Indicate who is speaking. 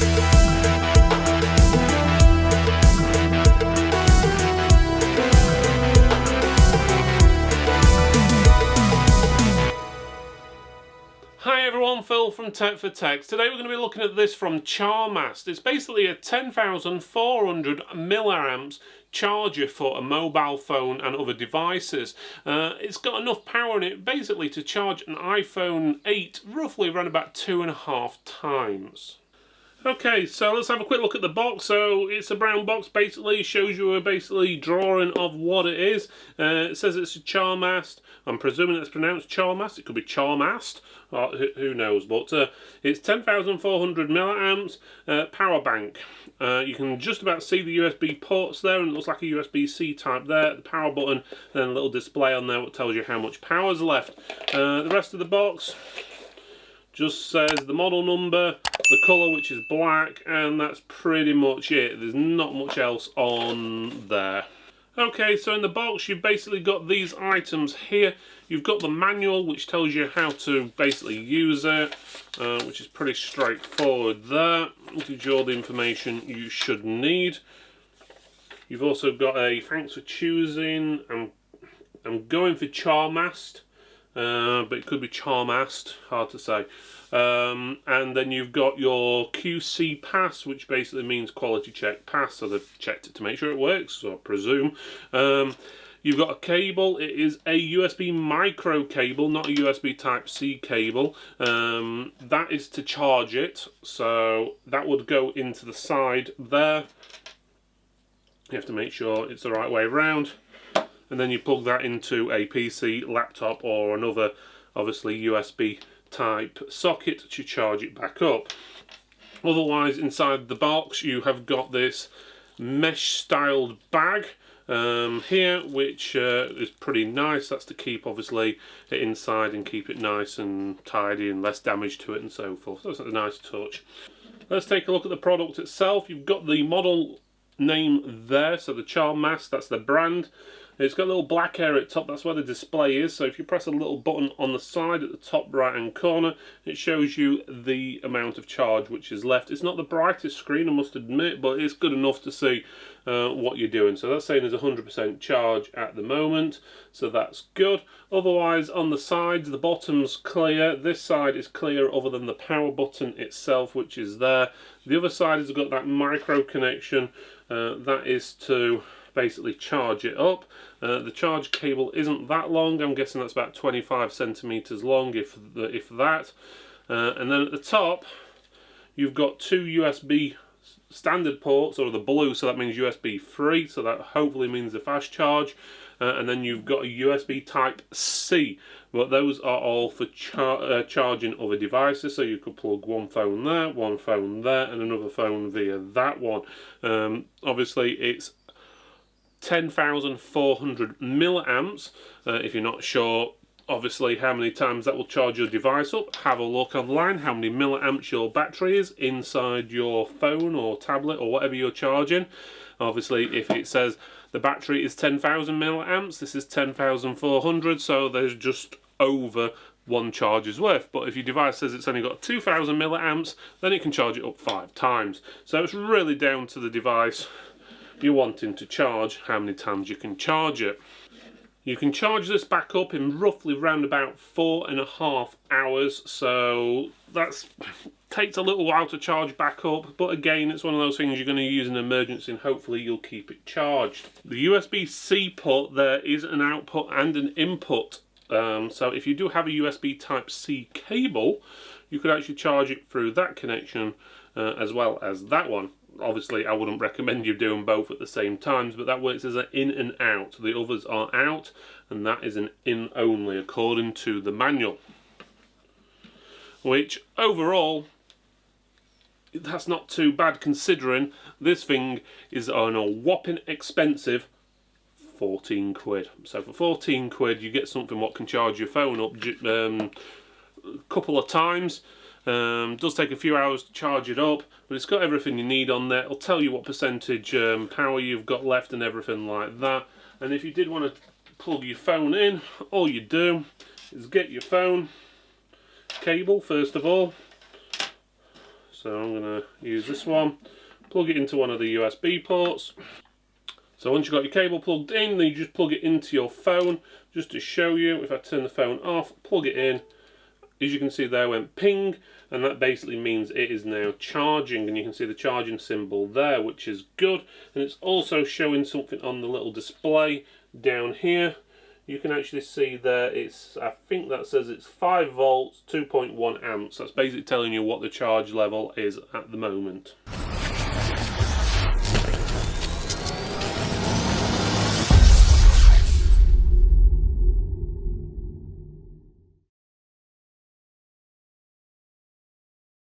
Speaker 1: Hi everyone, Phil from Tech for Tech. Today we're going to be looking at this from Charmast. It's basically a 10,400 milliamps charger for a mobile phone and other devices. It's got enough power in it basically to charge an iPhone 8 roughly around about 2.5 times. Okay, so let's have a quick look at the box. So it's a brown box, basically shows you a drawing of what it is. It says it's a Charmast. I'm presuming it's pronounced Charmast. It could be Charmast, or who knows. But it's 10,400 milliamps power bank. You can just about see the USB ports there, and it looks like a USB-C type there. The power button, and a little display on there that tells you how much power's left. The rest of the box just says the model number, the colour, which is black, and that's pretty much it. There's not much else on there. Okay, so in the box you've basically got these items here. You've got the manual, which tells you how to basically use it, which is pretty straightforward there. It gives you all the information you should need. You've also got a thanks for choosing. I'm going for Charmast. But it could be Charmast, hard to say. And then you've got your QC pass, which basically means quality check pass, so they've checked it to make sure it works, so I presume. You've got a cable. It is a USB micro cable, not a USB Type-C cable. That is to charge it, so that would go into the side there. You have to make sure it's the right way around. And then you plug that into a PC, laptop, or another, obviously, USB type socket to charge it back up. Otherwise, inside the box, you have got this mesh-styled bag here, which is pretty nice. That's to keep, obviously, it inside and keep it nice and tidy and less damage to it and so forth. So that's a nice touch. Let's take a look at the product itself. You've got the model name there, so the Charmast, that's the brand. It's got a little black area at the top, that's where the display is. So if you press a little button on the side at the top right hand corner, it shows you the amount of charge which is left. It's not the brightest screen, I must admit, but it's good enough to see what you're doing. So that's saying there's 100% charge at the moment, so that's good. Otherwise, on the sides, the bottom's clear. This side is clear other than the power button itself, which is there. The other side has got that micro connection. That is to basically charge it up. The charge cable isn't that long. I'm guessing that's about 25 centimeters long, if that. And then at the top, you've got two USB standard ports, or the blue, so that means USB 3, so that hopefully means the fast charge. And then you've got a USB Type-C, but those are all for charging other devices, so you could plug one phone there, and another phone via that one. Obviously, it's 10,400 milliamps. If you're not sure, obviously, how many times that will charge your device up, have a look online how many milliamps your battery is inside your phone or tablet or whatever you're charging. Obviously, if it says the battery is 10,000 milliamps, this is 10,400, so there's just over one charge's worth. But if your device says it's only got 2,000 milliamps, then it can charge it up 5 times. So it's really down to the device you're wanting to charge, how many times you can charge it. You can charge this back up in roughly round about 4.5 hours, so that takes a little while to charge back up, but again, it's one of those things you're going to use in an emergency and hopefully you'll keep it charged. The USB-C port there is an output and an input, so if you do have a USB Type-C cable, you could actually charge it through that connection as well as that one. Obviously, I wouldn't recommend you doing both at the same times, but that works as an in and out. The others are out, and that is an in only, according to the manual. Which, overall, that's not too bad, considering this thing is on a whopping expensive 14 quid. So for 14 quid, you get something what can charge your phone up a couple of times. Does take a few hours to charge it up, but it's got everything you need on there. It'll tell you what percentage power you've got left and everything like that. And if you did want to plug your phone in, all you do is get your phone cable first of all, So I'm going to use this one, plug it into one of the USB ports. So once you've got your cable plugged in, then you just plug it into your phone. Just to show you, if I turn the phone off, plug it in, as you can see there went ping, and that basically means it is now charging, and you can see the charging symbol there, which is good. And it's also showing something on the little display down here. You can actually see there, I think that says it's 5 volts, 2.1 amps. That's basically telling you what the charge level is at the moment.